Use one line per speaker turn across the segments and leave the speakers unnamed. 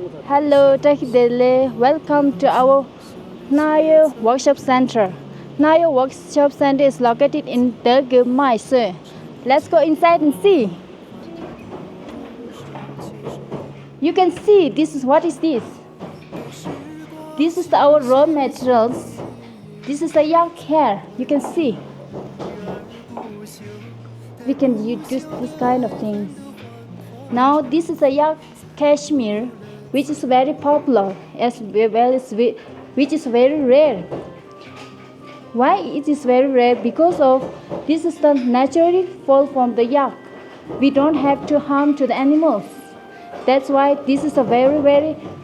Hello, Takidele. Welcome to our Naya Workshop Center. Naya Workshop Center is located in Daegu, Let's go inside and see. You can see this is what is this? This is our raw materials. This is a yak hair. You can see. We can use this kind of things. Now this is a yak cashmere, which is very popular as well as which is very rare. Why it is very rare? Because of this is the naturally fall from the yak. We don't have to harm to the animals. That's why this is a very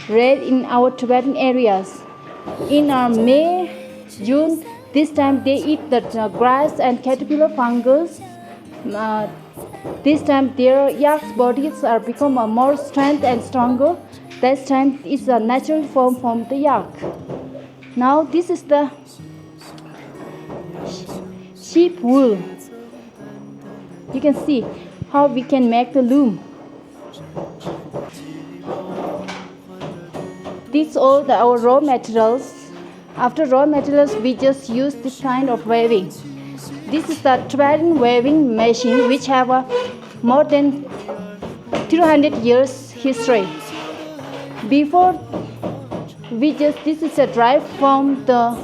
rare in our Tibetan areas. In May, June, this time they eat the grass and caterpillar fungus. This time their yak's bodies are become more strength and stronger. This time it's a natural form from the yak. Now this is the sheep wool. You can see how we can make the loom. These all our raw materials. After raw materials, we just use this kind of weaving. This is the Tibetan weaving machine, which have a more than 200 years history. Before this is a drive from the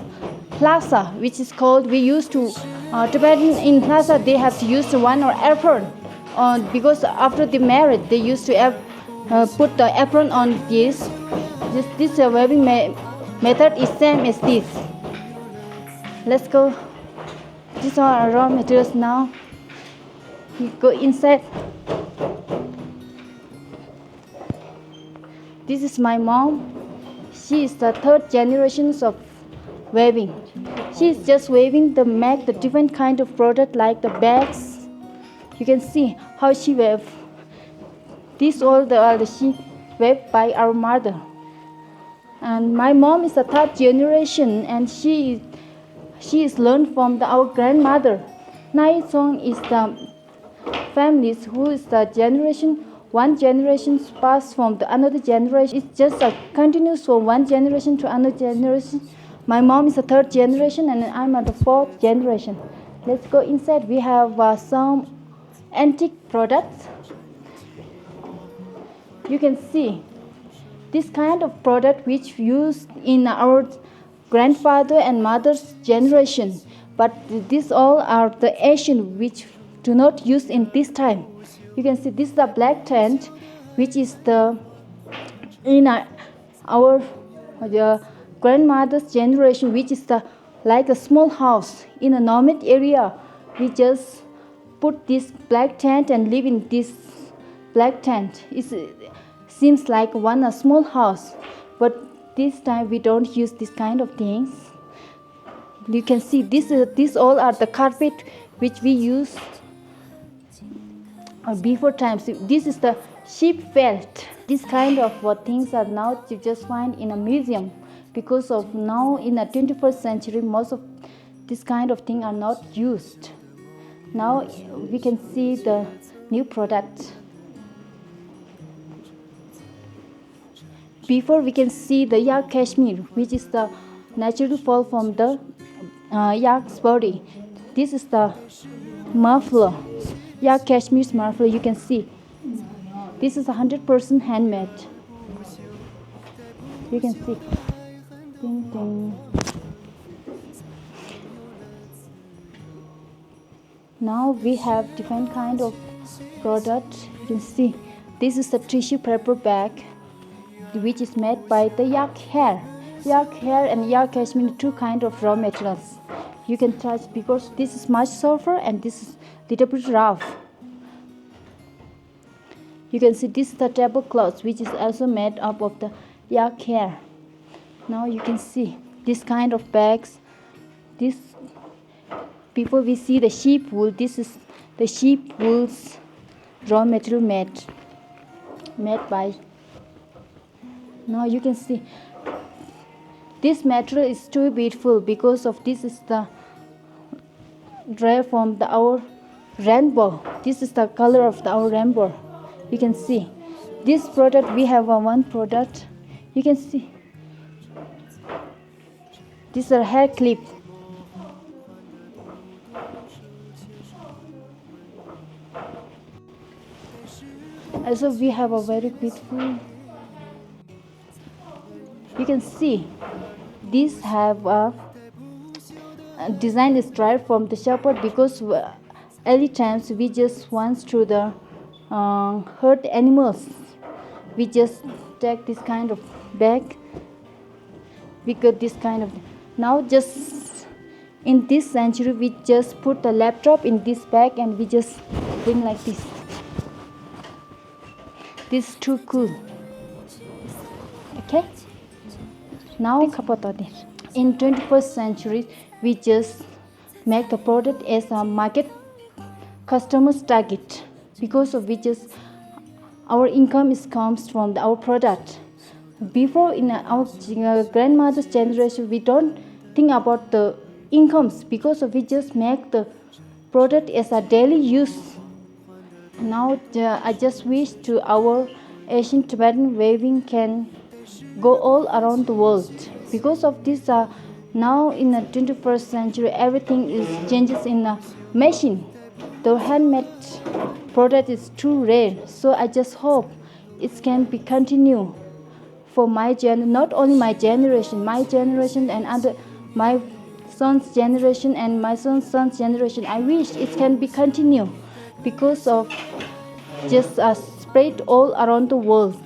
plaza, which is called, we used to, Tibetan in plaza, they have to use one or apron, because after the marriage, they used to put the apron on this. This weaving method is same as this. Let's go. These are our raw materials now. We go inside. This is my mom. She is the third generation of weaving. She is just weaving make the different kind of product like the bags. You can see how she weave. These all she weaved by our mother. And my mom is the third generation, and she is learned from our grandmother. Nai Song is the families who is the generation. One generation passed from the another generation. It's just a continuous from one generation to another generation. My mom is the third generation, and I'm at the fourth generation. Let's go inside. We have some antique products. You can see this kind of product which used in our grandfather and mother's generation, but these all are the Asian which do not use in this time. You can see this is the black tent, which is in our grandmother's generation, which is like a small house in a nomad area. We just put this black tent and live in this black tent. It seems like a small house, but this time we don't use this kind of things. You can see these all are the carpet which we used before times. This is the sheep felt. This kind of things are now you just find in a museum, because of now in the 21st century most of this kind of thing are not used. Now we can see the new product. Before we can see the yak cashmere, which is the natural fall from the yak's body. This is the muffler, yak cashmere's muffler. You can see this is 100% handmade. You can see. Ding, ding. Now we have different kind of product. You can see this is the tissue paper bag, which is made by the yak hair. Yak hair and yak cashmere, two kind of raw materials. You can touch because this is much softer and this is little bit rough. You can see this is the tablecloth, which is also made up of the yak hair. Now you can see this kind of bags. This before we see the sheep wool. This is the sheep wool's raw material made by. Now you can see this material is too beautiful because of this is the dry from our rainbow. This is the color of our rainbow. You can see This product, we have one product. You can see. This is a hair clip. Also, we have a very beautiful. You can see. These have a design is derived from the shepherd because early times we just want to the hurt animals. We just take this kind of bag. We got this kind of. Now just in this century we just put the laptop in this bag and we just bring like this. This is too cool. Okay. Now in 21st century we just make the product as a market customers target, because of which is our income comes from our product. Before in our grandmother's generation we don't think about the incomes, because of we just make the product as a daily use. Now I just wish to our Asian Tibetan weaving can go all around the world. Because of this now in the 21st century everything is changes in a machine. The handmade product is too rare, so I just hope it can be continue for my not only my generation and other my son's generation and my son's generation. I wish it can be continue because of just spread all around the world.